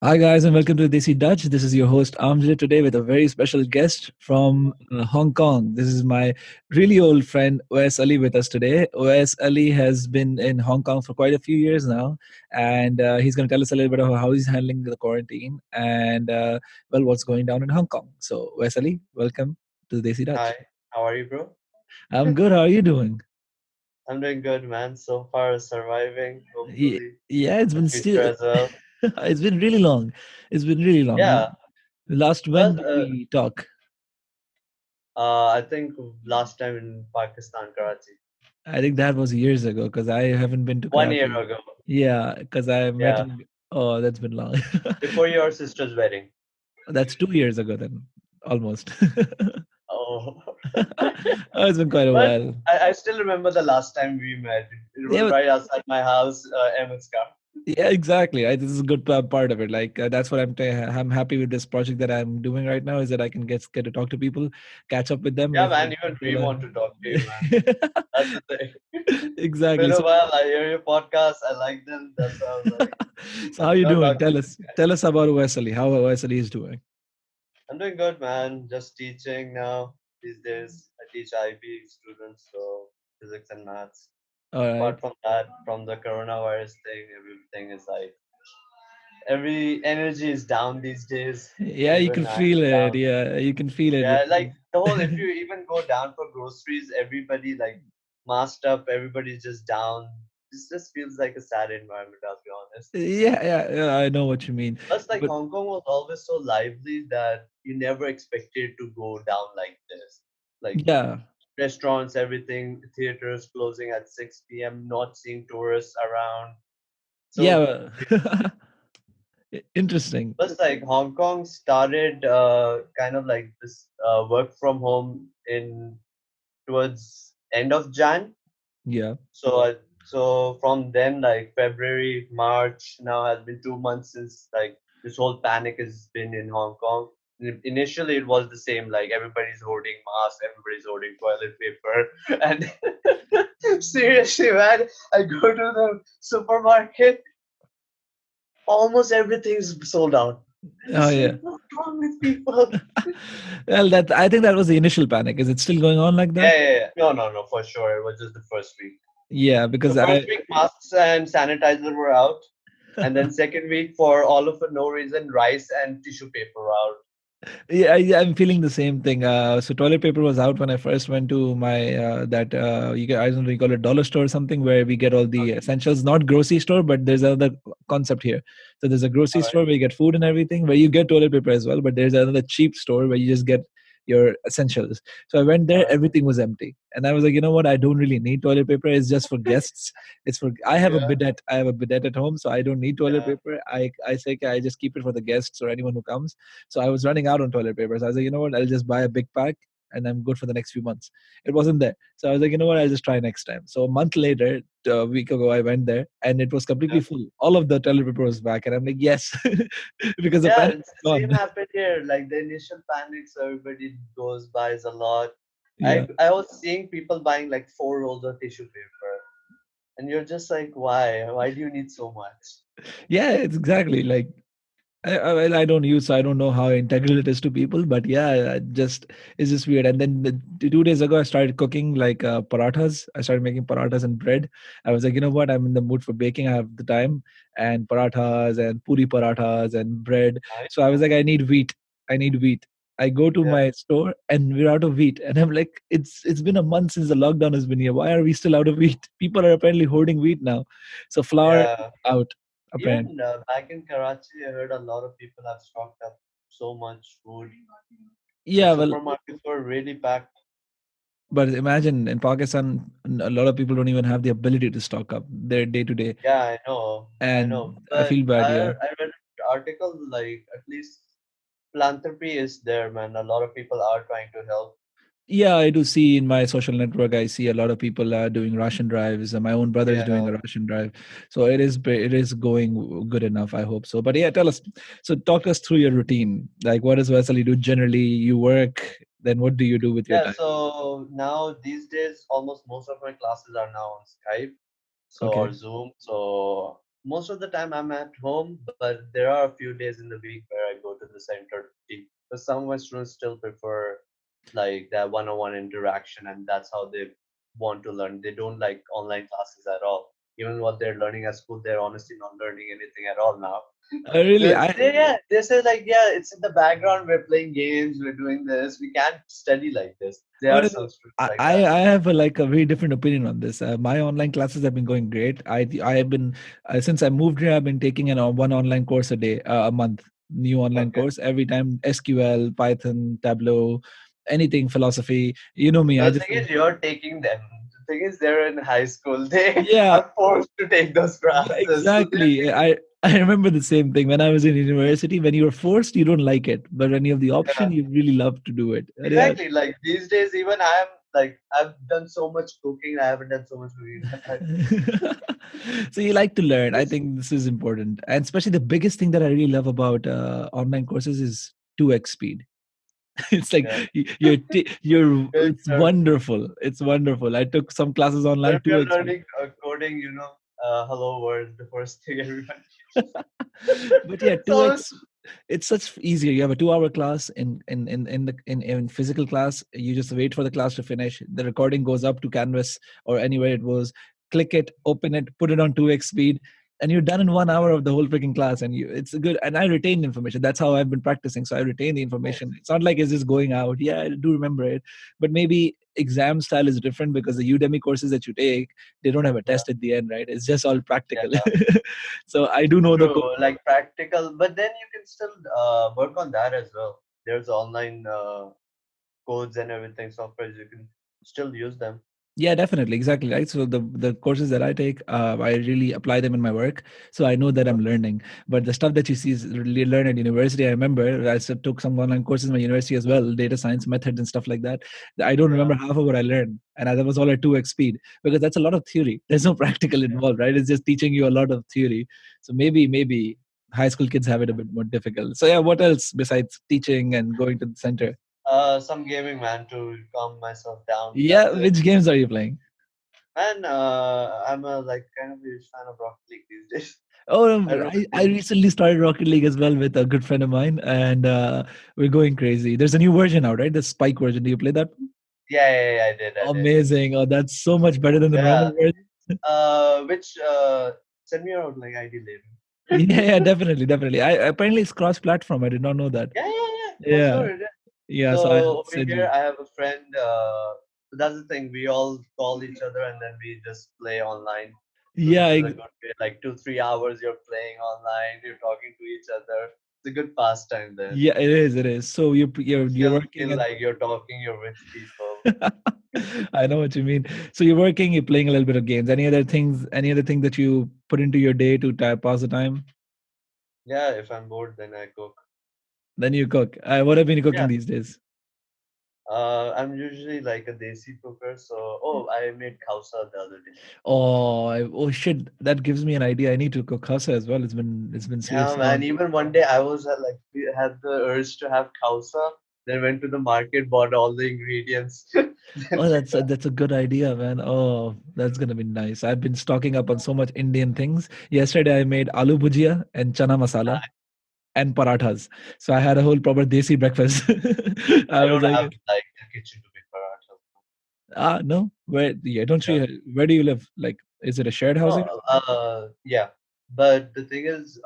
Hi, guys, and welcome to Desi Dutch. This is your host Amjad today with a very special guest from Hong Kong. This is my really old friend Owais Ali with us today. Owais Ali has been in Hong Kong for quite a few years now, and he's going to tell us a little bit about how he's handling the quarantine and, well, what's going down in Hong Kong. So, Owais Ali, welcome to Desi Dutch. Hi, how are you, bro? I'm good. How are you doing? I'm doing good, man. So far, surviving. Hopefully, Yeah, it's the been future still. as well. It's been really long. It's been really long. Yeah. Last when Well, did we talk? I think last time in Pakistan, Karachi, I think that was years ago because I haven't been to 1 year Karachi. ago. Yeah, because I met Yeah, him. Oh, that's been long. before your sister's wedding. That's 2 years ago then, almost. Oh, Oh, it's been quite a but while. I still remember the last time we met. It was Yeah, right outside my house, Emmett's car. yeah, exactly. This is a good part of it. Like that's what I'm happy with this project that I'm doing right now is that I can get to talk to people, catch up with them Yeah, if man. Even we people want to talk to you, man. That's the thing. It's been exactly. a So, while. I hear your podcast. I like them. That's why I was like, so how are you no, doing? talk to Tell this us. guy. Tell us about Wesley. How Wesley is doing. I'm doing good, man. Just teaching now these days. I teach IB students, so physics and maths. All right. Apart from that, from the coronavirus thing, everything is like every energy is down these days. Yeah, you can Even I'm feel it. down. Yeah, you can feel it Yeah, like because the whole. If you even go down for groceries, everybody like masked up. Everybody's just down. This just feels like a sad environment. I'll be honest. yeah, I know what you mean. Plus, like But Hong Kong was always so lively that you never expected it to go down like this. Like yeah, restaurants, everything, theaters closing at 6 p.m., not seeing tourists around. So yeah. Interesting. plus, like Hong Kong started kind of like this work from home in towards end of Jan. Yeah, So from then, like February, March, now has been 2 months since like this whole panic has been in Hong Kong. Initially, it was the same. Like everybody's hoarding masks, everybody's hoarding toilet paper, and seriously, man, I go to the supermarket, almost everything's sold out. I'm oh just yeah. like, what's wrong with people? Well, that I think that was the initial panic. Is it still going on like that? Yeah. No, no, no, for sure. It was just the first week. Yeah, So because first I week, masks and sanitizer were out. And then second week, for all of no reason, rice and tissue paper were out. yeah, I'm feeling the same thing. So toilet paper was out when I first went to my that I don't know you call it dollar store or something where we get all the Okay. essentials. Not grocery store, but there's another concept here. So there's a grocery All right. store where you get food and everything, where you get toilet paper as well. But there's another cheap store where you just get your essentials. So I went All there, right. everything was empty, and I was like, you know what? I don't really need toilet paper. It's just for guests. It's for I have a Yeah. bidet. I have a bidet at home, so I don't need toilet Yeah. paper. I say "Okay, I just keep it for the guests or anyone who comes. So I was running out on toilet paper. So I was like, you know what? I'll just buy a big pack and I'm good for the next few months. It wasn't there. So I was like, you know what? I'll just try next time. So a month later, a week ago, I went there and it was completely Yeah. full. All of the toilet paper was back. And I'm like, yes, because the Yeah. panic It's is the same gone. happened here. Like the initial panic, so everybody goes buys a lot. Yeah. I was seeing people buying like 4 rolls of tissue paper, and you're just like, why? Why do you need so much? Yeah, it's exactly like well, I don't use, so I don't know how integral it is to people, but yeah, just it's just weird. And then 2 days ago, I started cooking like parathas. I started making parathas and bread. I was like, you know what? I'm in the mood for baking. I have the time and parathas and puri parathas and bread. Right? So I was like, I need wheat. I need wheat. I go to Yeah. my store and we're out of wheat. And I'm like, it's been a month since the lockdown has been here. Why are we still out of wheat? People are apparently hoarding wheat now. So flour Yeah. out apparently. Even back in Karachi, I heard a lot of people have stocked up so much food. The Yeah, well, supermarkets were really packed. but imagine in Pakistan, a lot of people don't even have the ability to stock up their day to day. Yeah, I know, I know. And I But feel bad, yeah. I read an article like at least philanthropy is there, man. A lot of people are trying to help. Yeah, I do see in my social network, I see a lot of people are doing ration drives. My own brother is doing Yeah, a ration drive. So it is going good enough, I hope so. But yeah, tell us. So talk us through your routine. Like what does Vasily do generally? You work, then what do you do with your yeah. time? So now these days, almost most of my classes are now on Skype, so or Okay. Zoom. So most of the time I'm at home, but there are a few days in the week where I go to the center to teach. Because some of my students still prefer like that one-on-one interaction, and that's how they want to learn. They don't like online classes at all. Even what they're learning at school, they're honestly not learning anything at all now. Really, Because they say like, yeah, it's in the background. We're playing games. We're doing this. We can't study like this. There are well, some students I like I that. I have like a very different opinion on this. My online classes have been going great. I have been since I moved here, I've been taking one online course a day, a month, new online Okay. course every time. SQL, Python, Tableau, anything philosophy. You know me. I The just thing is, you're taking them. The thing is, they're in high school. They yeah. are forced to take those Yeah, classes. So they're exactly. I remember the same thing when I was in university. When you're forced, you don't like it, but when you have the option, yeah, you really love to do it. And yeah. exactly. Like these days, even I'm like I've done so much cooking. I haven't done so much cooking in my life. So you like to learn. I Just think this is important, and especially the biggest thing that I really love about online courses is 2x speed. It's like yeah, you're. very It's true. wonderful. It's wonderful. I took some classes So online if you're 2x speed. learning coding, hello world, the first thing everyone. But yeah, So 2x, it's such easier. You have a 2 hour class in physical class. You just wait for the class to finish. The recording goes up to Canvas or anywhere it was. Click it, open it, put it on 2x speed, and you're done in 1 hour of the whole freaking class. And it's a good. And I retain information. That's how I've been practicing. So I retain the information. nice. It's not like it's just going out. Yeah, I do remember it, but maybe exam style is different because the Udemy courses that you take, they don't have a Yeah, test at the end, right? It's just all practical. yeah. So I do know the True, code. like practical, but then you can still work on that as well. There's online codes and everything, softwares you can still use them. Yeah, definitely, exactly right. So the courses that I take, I really apply them in my work, so I know that I'm learning. But the stuff that you see is really learn at university. I remember took some online courses in my university as well, data science methods and stuff like that. I don't Yeah, remember half of what I learned, and that was all at 2x speed because that's a lot of theory. There's no practical yeah. involved, right? It's just teaching you a lot of theory. So maybe high school kids have it a bit more difficult. So yeah, what else besides teaching and going to the center? Some gaming, man, to calm myself down. Yeah, That's it. which games are you playing? And I'm a like kind of a huge fan of Rocket League these days. Oh, I no, really I recently started Rocket League as well with a good friend of mine, and we're going crazy. There's a new version out, right? The Spike version. Do you play that? yeah, I did. Amazing. Oh, that's so much better than the normal Yeah. version. Which send me out like ID later. Yeah, yeah, definitely, definitely. Apparently it's cross-platform. I did not know that. Yeah, for Yeah, sure it is. yeah. So So I over said here, you. I have a friend. So that's the thing. We all call each other and then we just play online. So Yeah, this is a good way. Like 2, 3 hours, you're playing online. You're talking to each other. It's a good pastime then. yeah. It is. It is. So you're Still working feel at. like you're talking. You're with people. I know what you mean. So you're working. You're playing a little bit of games. Any other things? Any other thing that you put into your day to pass the time? Yeah, if I'm bored, then I cook. Then you cook. What have you been cooking Yeah. these days? I'm usually like a desi cooker. So, oh, I made khausa the other day. Oh shit! That gives me an idea. I need to cook khasa as well. It's been Yeah, serious man. long. Even one day I was like we had the urge to have khausa. Then went to the market, bought all the ingredients. Then Oh, that's a good idea, man. Oh, that's gonna be nice. I've been stocking up on so much Indian things. Yesterday I made aloo bhujia and chana masala and parathas. So I had a whole proper desi breakfast. I I was don't like, have like a kitchen to make paratha. no, where? Yeah, don't Yeah. you? Where do you live? Like, is it a shared No, housing? yeah. But the thing is,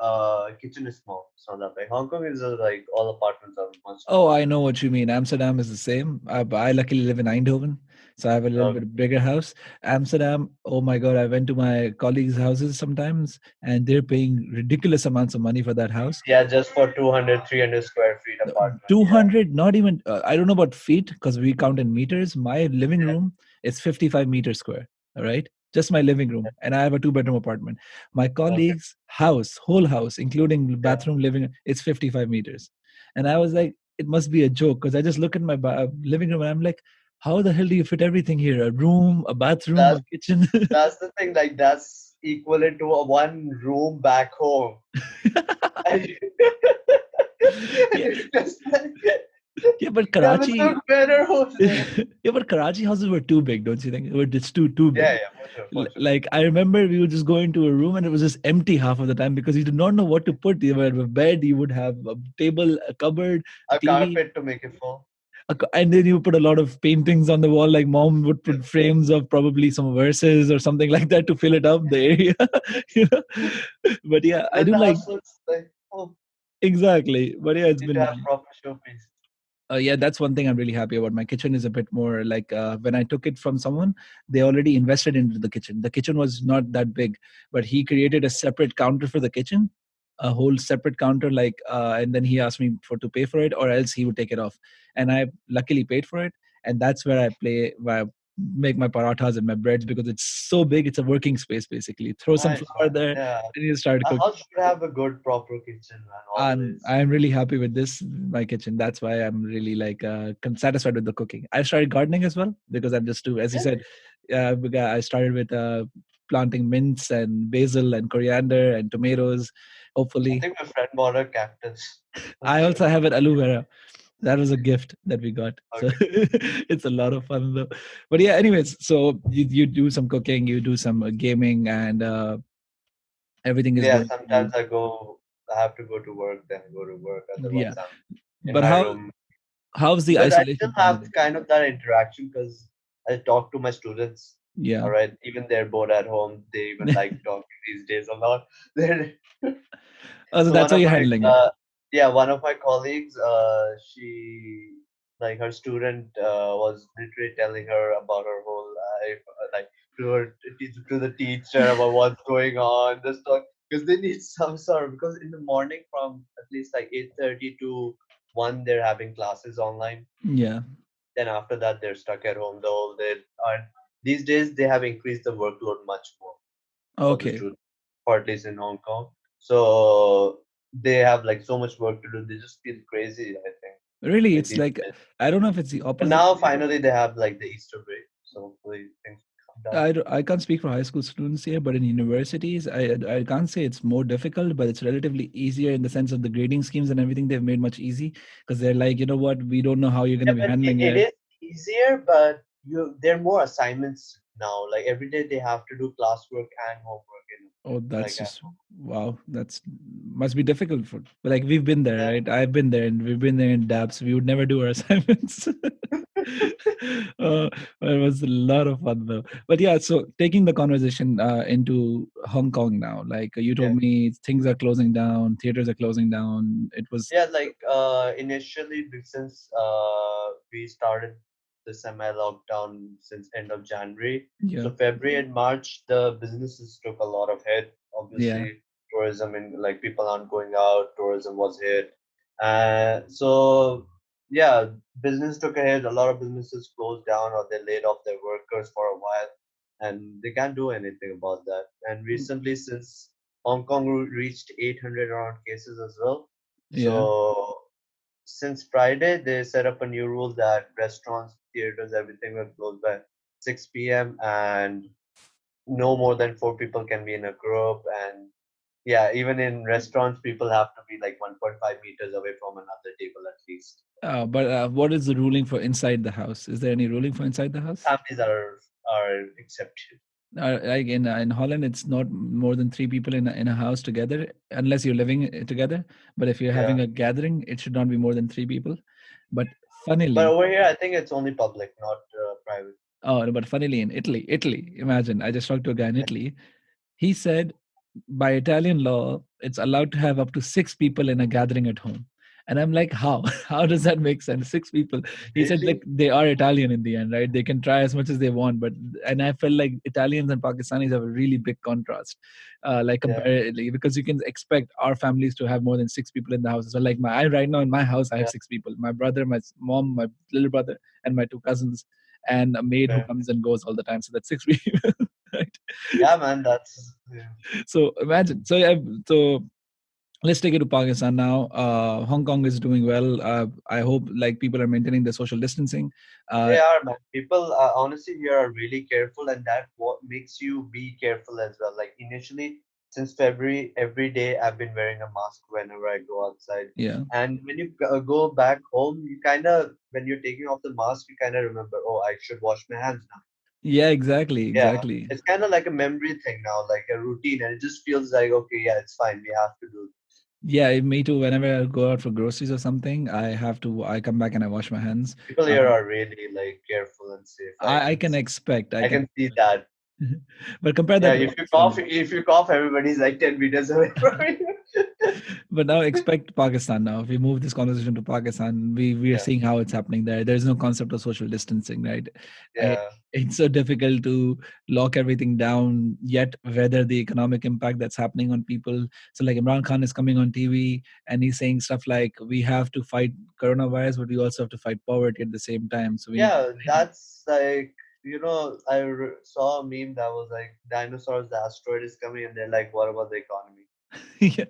kitchen is small. It's not that big. Hong Kong is like all apartments are much Oh, smaller. I know what you mean. Amsterdam is the same. I luckily live in Eindhoven, so I have a little Okay. bit bigger house. Amsterdam, oh my God, I went to my colleagues' houses sometimes, and they're paying ridiculous amounts of money for that house. Yeah, just for 200, 300 square feet No, apartment. Yeah. 200, not even, I don't know about feet because we count in meters. My living room is 55 meters square. All right. Just my living room. And I have a two-bedroom apartment. My Okay. colleague's house, whole house, including Yeah. bathroom, living, it's 55 meters. And I was like, it must be a joke because I just look at my living room and I'm like, how the hell do you fit everything here? A room, a bathroom, a That's kitchen. that's the thing. Like that's equivalent to a one room back home. And Yeah. it's just like Yeah, but Yeah, but Karachi, look better over there. yeah, but Karachi houses were too big, don't you think? It were just too Yeah, big. yeah, for sure, for sure. Like I remember, we would just go into a room and it was just empty half of the time because you did not know what to put. You would have a bed, you would have a table, a cupboard, a A TV, carpet to make it full. and then you put a lot of paintings on the wall. Like mom would Yeah. put frames of probably some verses or something like that to fill it up the area. you know, but yeah, I Then do the like house looks like, oh, exactly. But yeah, it's need to been have proper showpiece. yeah, that's one thing I'm really happy about. My kitchen is a bit more like when I took it from someone, they already invested into the kitchen. The kitchen was not that big, but he created a separate counter for the kitchen, a whole separate counter. Like, and then he asked me for to pay for it, or else he would take it off. And I luckily paid for it, and that's where I make my parathas and my breads because it's so big. It's a working space basically. Throw some Nice, flour man. there, Yeah. and you start A cooking. house should have a good, proper kitchen, man, always. I'm really happy with this my kitchen. That's why I'm really like satisfied with the cooking. I started gardening as well because I'm just too, as you Yeah. said, I started with planting mints and basil and coriander and tomatoes. I Hopefully, think my friend bought a cactus. Not I also sure. have an aloe vera. That was a gift that we got, so Okay. it's a lot of fun though. But yeah, anyways, so you do some cooking, you do some gaming, and everything is Yeah, going well. sometimes I have to go to work, then I go to work. Yeah, Otherwise, I'm in but my room. how's the But I still isolation part of have it? kind of that interaction because I talk to my students. Yeah. All right, even they're bored at home. They even like talking these days a lot. They're Oh, so So that's one how of you're my handling it. yeah, one of my colleagues, she like her student was literally telling her about her whole life, like to her to the teacher about what's going on, just talk because they need some sort of because in the morning from at least like 8:30 to 1 they're having classes online. Yeah. Then after that they're stuck at home the whole day. And these days they have increased the workload much more for the Okay. students, or at least in Hong Kong. So they have like so much work to do. They just feel crazy, I think, Really, like it's these like days. I don't know if it's the But opposite now here. finally they have like the Easter break, so hopefully things calm down. I can't speak for high school students here, but in universities, I can't say it's more difficult, but it's relatively easier in the sense of the grading schemes and everything they've made much easy because they're like, you know what, we don't know how you're going Yeah, to be but handling it it. is easier, but there are more assignments now. Like every day they have to do classwork and homework in Oh, like that's at just wow. That's must be difficult for like we've been there, home. right? I've been there and we've been there in DAPS. We would never do our assignments. It was a lot of fun though. But yeah, so taking the conversation into Hong Kong now, like you Yeah. told me things are closing down, theaters are closing down. It was Yeah, like initially since we started the semi lockdown since end of January, yeah, so February and March the businesses took a lot of hit. yeah, Obviously, tourism and like people aren't going out, tourism was hit, so yeah, business took a hit. A lot of businesses closed down or they laid off their workers for a while, and they can't do anything about that. And recently, since Hong Kong reached 800 around cases as well. yeah. So since Friday, they set up a new rule that restaurants, theaters, everything will close by 6 p.m. and no more than four people can be in a group. And yeah, even in restaurants, people have to be like 1.5 meters away from another table at least. But what is the ruling for inside the house? Is there any ruling for inside the house? Families are accepted. Like in Holland, it's not more than three people in a house together, unless you're living together. But if you're Yeah, having a gathering, it should not be more than three people. But but funnily, over here, I think it's only public, not private. oh, but funnily in Italy, imagine I just talked to a guy in Italy. He said by Italian law, it's allowed to have up to six people in a gathering at home. And I'm like, how? How does that make sense? Six people. He said, like, Really? they are Italian in the end, right? They can try as much as they want. And I felt like Italians and Pakistanis have a really big contrast. Like, Yeah, comparatively, because you can expect our families to have more than six people in the house. So, like, right now in my house, I have yeah, six people: my brother, my mom, my little brother, and my two cousins, and a maid who okay. comes and goes all the time. So that's six people, right? Yeah, man, that's yeah. So imagine. So yeah, so let's take it to Pakistan now. Hong Kong is doing well. I hope like people are maintaining the social distancing. They Uh, are, man. People honestly here are really careful, and that what makes you be careful as well. Like initially, since February, every day I've been wearing a mask whenever I go outside. Yeah. And when you go back home, you kind of, when you're taking off the mask, you kind of remember, oh, I should wash my hands now. Yeah, exactly, Yeah, exactly. it's kind of like a memory thing now, like a routine, and it just feels like, okay, yeah, it's fine. We have to do this. Yeah, me too. Whenever I go out for groceries or something, I come back and I wash my hands. People here Um, are really like careful and safe. I can expect, I I can, can see that. but compare Yeah, that to if you cough, everybody's like 10 meters away from you. But now expect Pakistan now. If we move this conversation to Pakistan, we are Yeah, seeing how it's happening there. There's no concept of social distancing, right? I, yeah. it's so difficult to lock everything down, yet weather the economic impact that's happening on people. So like Imran Khan is coming on TV and he's saying stuff like we have to fight coronavirus, but we also have to fight poverty at the same time. So we need to Yeah, that's like, saw a meme that was like, dinosaurs, the asteroid is coming, and they're like, what about the economy? yeah,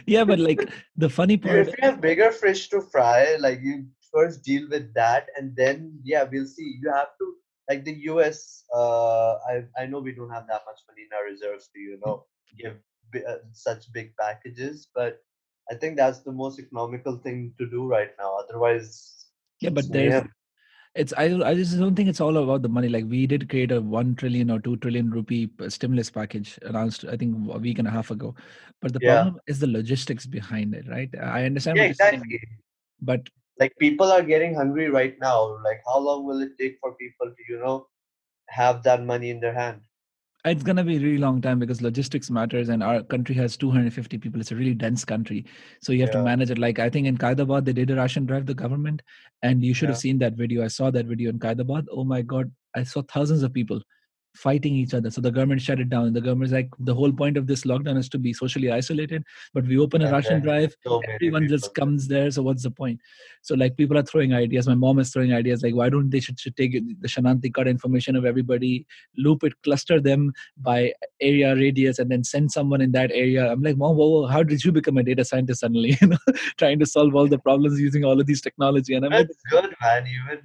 yeah, but like the funny part If you have bigger fish to fry, like you first deal with that, and then yeah, we'll see. You have to, like the US. I know we don't have that much money in our reserves to give such big packages, but I think that's the most economical thing to do right now. Otherwise, yeah, it's but there's mayhem. it's I just don't think it's all about the money. Like we did create a 1 trillion or 2 trillion rupee stimulus package announced I think a week and a half ago, but the Yeah, problem is the logistics behind it, right? I understand yeah, what you're saying, exactly. but Like people are getting hungry right now. Like how long will it take for people to have that money in their hand? it's gonna be a really long time because logistics matters, and our country has 250 people. It's a really dense country, so you have to Yeah, manage it. Like I think in Qaidabad they did a ration drive, the government, and you should have yeah. seen that video. I saw that video in Qaidabad. Oh my god, I saw thousands of people fighting each other. So the government shut it down. The government is like, the whole point of this lockdown is to be socially isolated, but we open a And ration then drive, so many everyone people. just comes there. So what's the point? So like people are throwing ideas. My mom is throwing ideas like, why don't they should take the Shananti card information of everybody, loop it, cluster them by area radius, and then send someone in that area. I'm like, mom, whoa, whoa, how did you become a data scientist suddenly? Trying to solve all the problems using all of these technology. And I'm like, That's good, man. Even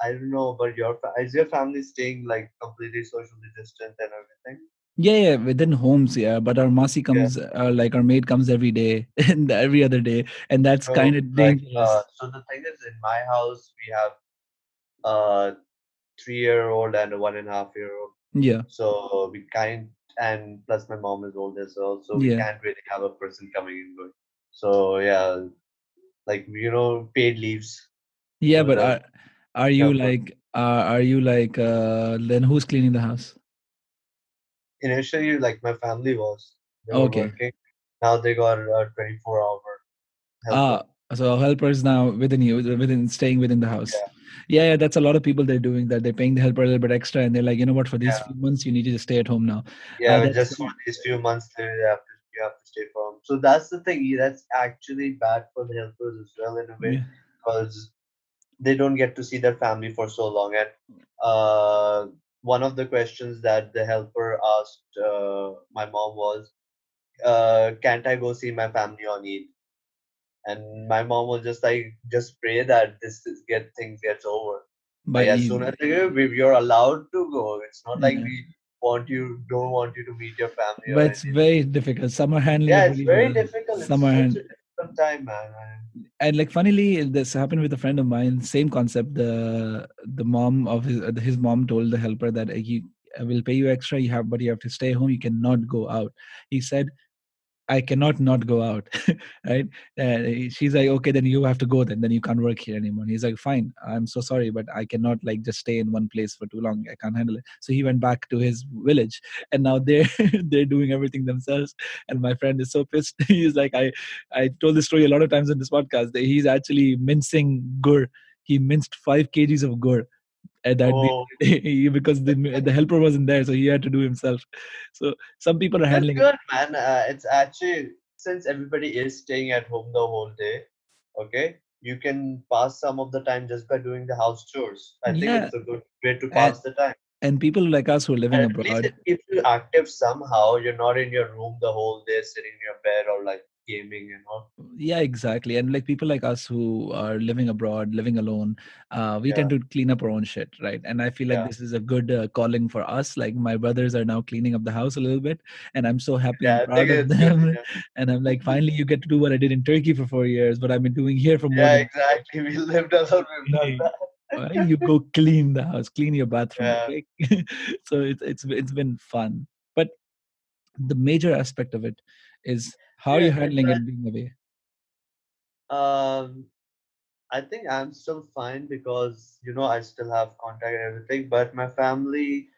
I don't know about is your family staying like completely socially distant and everything? yeah, yeah, within homes, yeah. But our Masi Yeah. comes, like our maid comes every day and every other day, and that's So kind of like dangerous. so the thing is, in my house we have a 3-year-old and a 1.5-year-old. Yeah, So we can't, and plus my mom is old as well, so we yeah, can't really have a person coming and going. So yeah, like paid leaves. yeah. So But that's are yeah, you of course. like, then who's cleaning the house? Initially, like my family was, they were Okay. working. Now they got a 24-hour helper. Ah, so helpers now within you, within staying within the house. Yeah, Yeah, yeah, that's a lot of people they're doing that. They're paying the helper a little bit extra, and they're like, you know what, for these yeah, few months, you need to just stay at home now. yeah. That's Just for these few months, you have to stay from. So that's the thing. That's actually bad for the helpers as well in a way, yeah, because they don't get to see their family for so long. And uh, one of the questions that the helper asked my mom was, "Can't I go see my family on Eid?" And my mom was just like, "Just pray that get things gets over. by Like as soon as Eid. you're allowed to go, it's not like Yeah. we don't want you to meet your family or But it's anything." very difficult. Some are handling Yeah, it it's really very well. difficult. Some It's are such a hand difficult time, man. and like funnily, this happened with a friend of mine. Same concept. The mom of his mom told the helper that I will pay you extra. You have, but you have to stay home. You cannot go out. He said, I cannot not go out, right? She's like, okay, then you have to go. Then you can't work here anymore. And he's like, fine, I'm so sorry, but I cannot like just stay in one place for too long. I can't handle it. So he went back to his village, and now they're they're doing everything themselves. And my friend is so pissed. He's like, I told this story a lot of times in this podcast. That he's actually mincing gur. He minced 5 kgs of gur at that Oh, because the helper wasn't there, so he had to do himself. So some people are that's handling it. good, man. It's actually, since everybody is staying at home the whole day, okay, you can pass some of the time just by doing the house chores. I think Yeah, it's a good way to and pass the time. people like us who are living And at least abroad. it keeps you active somehow. You're not in your room the whole day, sitting in your bed or like gaming, you know. Yeah, exactly. And like people like us who are living abroad, living alone, we Yeah, tend to clean up our own shit, right? And I feel like yeah, this is a good calling for us. Like my brothers are now cleaning up the house a little bit, and I'm so happy and yeah. I proud think of it's good. them. Yeah, And I'm like, finally, you get to do what I did in Turkey for 4 years, but I've been doing here for more yeah, than. exactly. We lived alone. We've done Hey, why that. you go clean the house, clean your bathroom, Yeah, okay? So it's been fun, but the major aspect of it is how yeah. you're handling it being away. Um, I think I'm still fine because I still have contact and everything. But my family,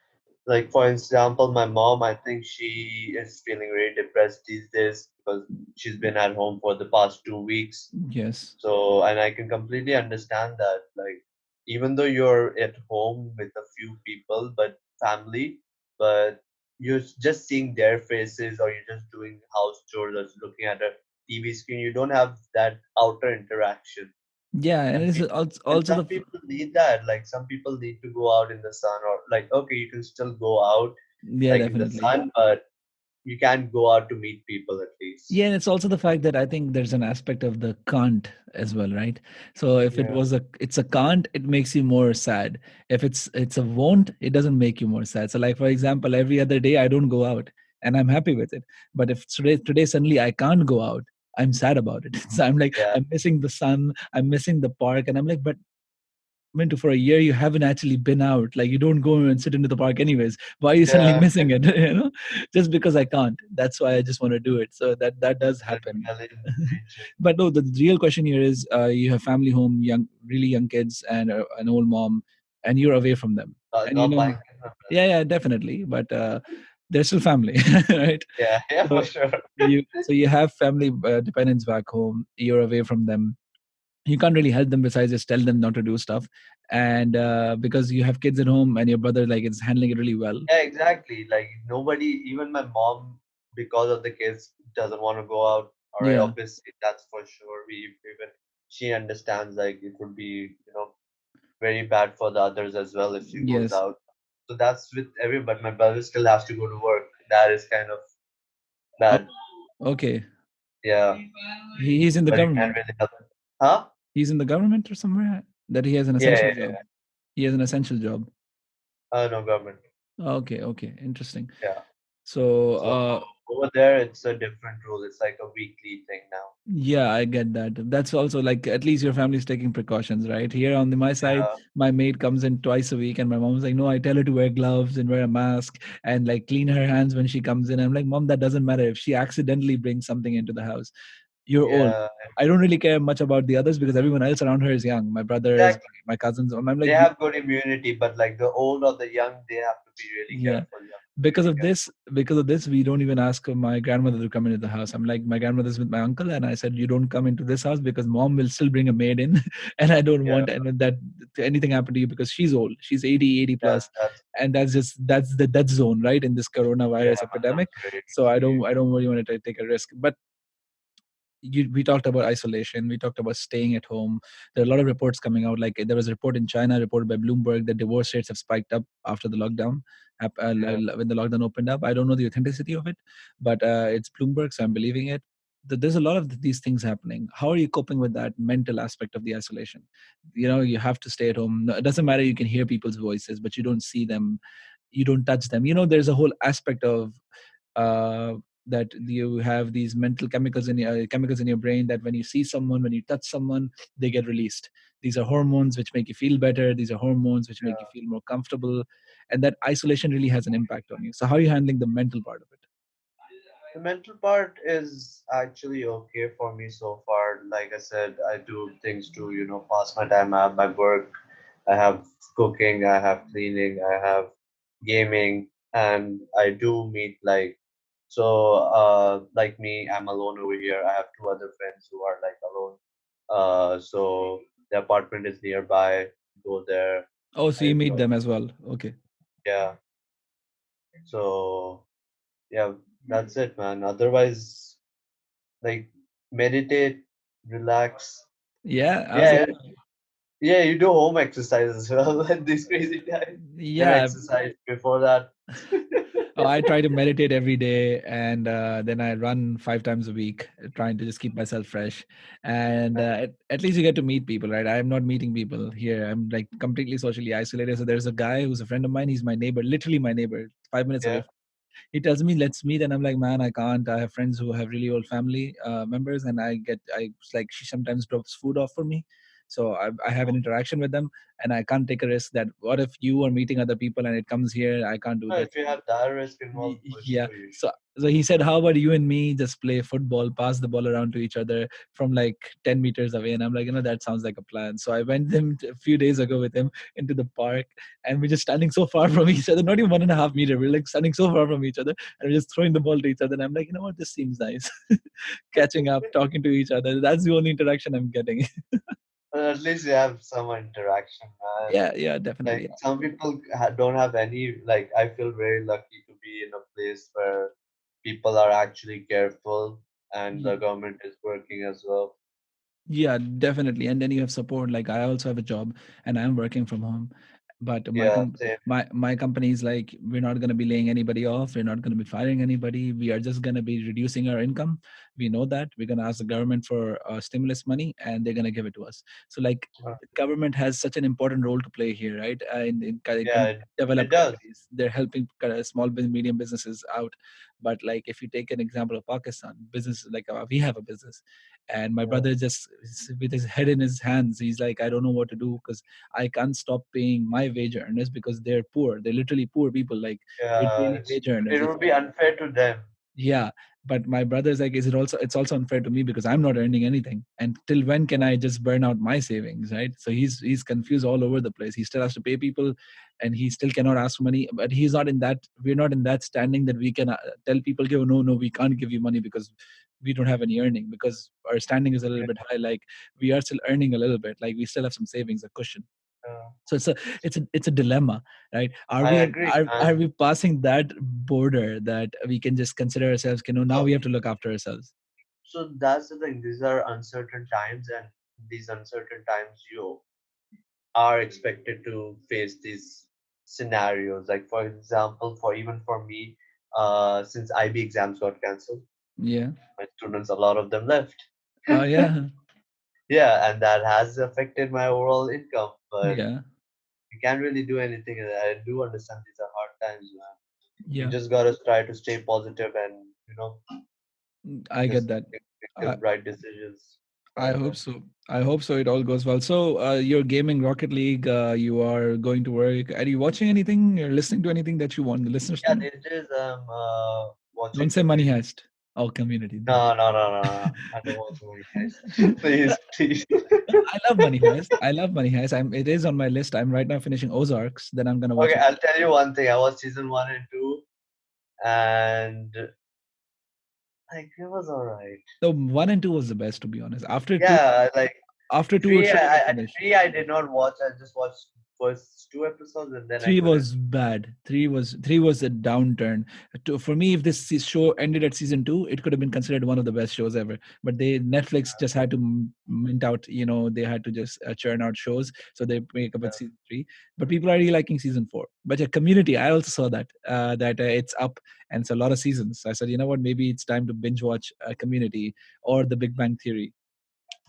like for example, my mom, I think she is feeling very depressed these days because she's been at home for the past 2 weeks. Yes. So, and I can completely understand that. Like, even though you're at home with a few people, but family, but you're just seeing their faces or you're just doing house chores or looking at a TV screen, you don't have that outer interaction. Yeah, and And it's and also some the people need that. Like, some people need to go out in the sun, or like, okay, you can still go out yeah, like in the definitely. sun, but you can't go out to meet people at least. Yeah, and it's also the fact that I think there's an aspect of the can't as well, right? So if Yeah, it's a can't, it makes you more sad. If it's a won't, it doesn't make you more sad. So like for example, every other day I don't go out and I'm happy with it. But if today suddenly I can't go out, I'm sad about it. So I'm like yeah, I'm missing the sun, I'm missing the park, and I'm like, but into for a year you haven't actually been out, like you don't go and sit into the park anyways, why are you suddenly yeah. missing it? Just because I can't, that's why I just want to do it. So that does It's a happen. valid reason. But no, the real question here is you have family home, young, really young kids and an old mom, and you're away from them, and Not buying it, my yeah, brother. yeah, definitely, but they're still family. Right? Yeah, yeah, for So sure. you have family dependents back home, you're away from them, you can't really help them besides just tell them not to do stuff, and because you have kids at home and your brother like is handling it really well. Yeah, exactly. Like nobody, even my mom, because of the kids, doesn't want to go out. All right, Yeah. obviously that's for sure. We even she understands like it would be very bad for the others as well if she goes Yes. out. So that's with everybody. My brother still has to go to work. That is kind of Oh, bad. okay. Yeah, He's in the but you can't government. really help it. Huh? He's in the government or somewhere that he has an Yeah, essential yeah, job. yeah. He has an essential job. No government. Okay, okay, interesting. Yeah. So So over there, it's a different rule. It's like a weekly thing now. yeah, I get that. That's also like at least your family's taking precautions, right? Here on my side, Yeah, my maid comes in twice a week, and my mom's like, "No, I tell her to wear gloves and wear a mask and like clean her hands when she comes in." I'm like, "Mom, that doesn't matter if she accidentally brings something into the house. You're old. yeah, I don't really care much about the others because everyone else around her is young. My brothers, exactly. my cousins. I'm They like, have good immunity, but like the old or the young, they have to be really yeah, careful. Young, really careful. because of this we don't even ask my grandmother to come into the house. I'm like, my grandmother's with my uncle, and I said, you don't come into this house because mom will still bring a maid in. And I don't Yeah, want that anything happen to you because she's old, she's 80 yeah, plus, that's and that's the death zone, right, in this yeah, coronavirus epidemic. that's very So i scary. don't i don't really want to take a risk. But we talked about isolation, we talked about staying at home. There are a lot of reports coming out, like there was a report in China reported by Bloomberg that divorce rates have spiked up after the lockdown, Yeah, when the lockdown opened up. I don't know the authenticity of it, but it's Bloomberg, so I'm believing it. There's a lot of these things happening. How are you coping with that mental aspect of the isolation? You have to stay at home. No, it doesn't matter, you can hear people's voices but you don't see them, you don't touch them. There's a whole aspect of uh, that you have these mental chemicals in your brain that when you see someone, when you touch someone, they get released. These are hormones which make you feel better, these are hormones which make you yeah. feel more comfortable, and that isolation really has an impact on you. So how are you handling the mental part of it? The mental part is actually okay for me so far. Like I said, I do things to, pass my time. I have my work, I have cooking, I have cleaning, I have gaming, and I do meet like me, I'm alone over here. I have two other friends who are like alone. So the apartment is nearby. Go there. Oh, so you I meet go, them as well. Okay. yeah. So yeah, that's it, man. Otherwise, like meditate, relax. Yeah, I was Yeah, like, Yeah, you do home exercise as well at this crazy time. Never Yeah. exercised before that. Oh, I try to meditate every day, and then I run 5 times a week, trying to just keep myself fresh. And at least you get to meet people, right? I am not meeting people here. I'm like completely socially isolated. So there's a guy who's a friend of mine. He's my neighbor, literally my neighbor, 5 minutes away. Yeah. He tells me let's meet, and I'm like, man, I can't. I have friends who have really old family members, and I like she sometimes drops food off for me, so I have an interaction with them, and I can't take a risk that what if you are meeting other people and it comes here, I can't do No, that. if you have that risk Y- involved, for yeah, sure you should. so he said, how about you and me just play football, pass the ball around to each other from like 10 meters away? And I'm like, that sounds like a plan. So I went them a few days ago with him into the park, and we're just standing so far from each other, not even 1.5 meter, we're like standing so far from each other, and we're just throwing the ball to each other. And I'm like, what, this seems nice. Catching up, talking to each other, that's the only interaction I'm getting. Well, at least you have some interaction, man. Yeah, definitely. Like some people don't have any. Like I feel very lucky to be in a place where people are actually careful and the Yeah. government is working as well. Yeah, definitely. And then you have support. Like I also have a job and I'm working from home. But Yeah, same. my company is like, we're not going to be laying anybody off. We're not going to be firing anybody. We are just going to be reducing our income. We know that. We're going to ask the government for stimulus money, and they're going to give it to us. So like Uh, the government has such an important role to play here, right? Yeah, it Developed does. countries, they're helping small medium businesses out. But like if you take an example of Pakistan, business like we have a business, and my Yeah, brother just with his head in his hands, he's like, I don't know what to do because I can't stop paying my wage earners because they're poor, they're literally poor people, like they're yeah. daily wage earners. It If would be unfair to them. Yeah, but my brother's like, it's also unfair to me because I'm not earning anything. And till when can I just burn out my savings, right? So he's confused all over the place. He still has to pay people, and he still cannot ask for money. But we're not in that standing that we can tell people, "Oh, no, we can't give you money because we don't have any earning," because our standing is a little Yeah, bit high. Like we are still earning a little bit. Like we still have some savings, a cushion. yeah. So it's a dilemma, right? are I we agree, are man. we passing that border that we can just consider ourselves, now So, we have to look after ourselves? so that's the thing. These are uncertain times, and these uncertain times, you are expected to face these scenarios. Like for example, for even for me, since IB exams got cancelled, Yeah. my students, a lot of them left. Oh yeah. Yeah, and that has affected my overall income. But Yeah. you can't really do anything. I do understand these are hard times, man. You Yeah. just gotta try to stay positive and I get just that. make the i, right decisions I for hope them. so. I hope so, it all goes well. So you're gaming Rocket League, you are going to work. Are you watching anything or listening to anything that you want the listeners to Yeah, know? these days Don't watching say Money Community. Heist. Oh, Community, no. No, no, no, no, no. I don't want to worry, guys. Please, please. I love Money Heist. I love Money Heist. It is on my list. I'm right now finishing Ozarks. Then I'm gonna watch Okay, it. I'll tell you one thing. I watched season one and two, and like it was alright. So 1 and 2 was the best, to be honest. Yeah, like After two or three. three, I finished. Three I did not watch. I just watched first two episodes, and then I Three couldn't. was bad. Three was a downturn. For me, if this show ended at season 2, it could have been considered one of the best shows ever. But Netflix just had to mint out. They had to just churn out shows, so they make up with season 3. But people are really liking season 4. But yeah, Community, I also saw that it's up, and it's a lot of seasons. So I said, you know what, maybe it's time to binge watch Community or The Big Bang Theory.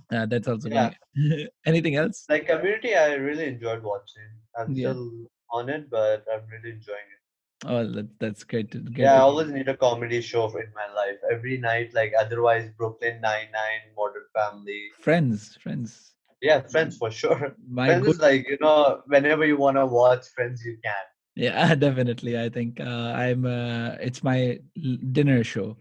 That's also Yeah, going. Anything else? like Community, I really enjoyed watching. I'm Yeah. still on it, but I'm really enjoying it. Oh, that's great. Great Yeah, I to hear. always need a comedy show in my life every night. Like otherwise, Brooklyn Nine-Nine, Modern Family. Friends. Yeah, Friends for sure. My Friends good. is like whenever you wanna watch Friends, you can. Yeah, definitely. I think it's my dinner show.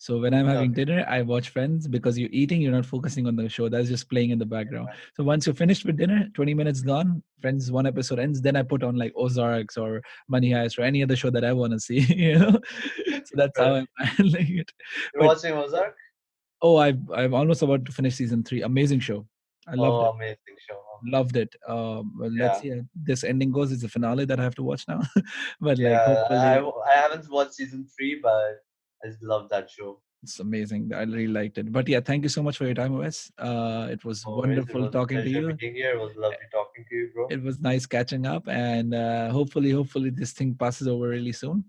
So when I'm having Okay. dinner, I watch Friends because you're eating, you're not focusing on the show. That's just playing in the background. So once you're finished with dinner, 20 minutes gone, Friends one episode ends, then I put on like Ozarks or Money Heist or any other show that I want to see, So that's how Right. I'm handling it. You're But watching Ozark? oh, I'm almost about to finish season 3. Amazing show. I loved Oh, it. amazing show. Loved it. Well, let's Yeah. see how this ending goes. It's a finale that I have to watch now, but like Yeah, hopefully, I haven't watched season three, but I just love that show. It's amazing. I really liked it. But yeah, thank you so much for your time, Wes. It was No worries. It wonderful was a talking to pleasure you. being here. It was lovely talking to you, bro. It was nice catching up, and hopefully this thing passes over really soon,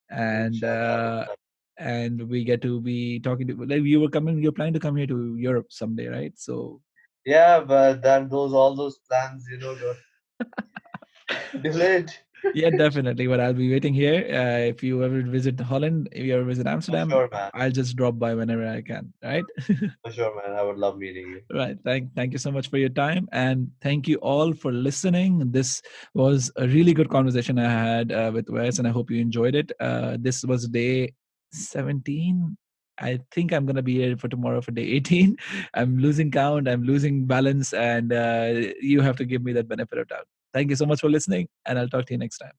and Inshallah, I would uh, love. and we get to be talking to, like, you were coming. You're planning to come here to Europe someday, right? So Yeah, but then all those plans, got delayed. yeah, definitely. But I'll be waiting here. If you ever visit Holland, if you ever visit For Amsterdam, sure, man. I'll just drop by whenever I can. Right. For sure, man. I would love meeting you. Right. Thank you so much for your time. And thank you all for listening. This was a really good conversation I had with Wes, and I hope you enjoyed it. This was day 17. I think I'm going to be here for tomorrow for day 18. I'm losing count, I'm losing balance, and you have to give me that benefit of doubt. Thank you so much for listening, and I'll talk to you next time.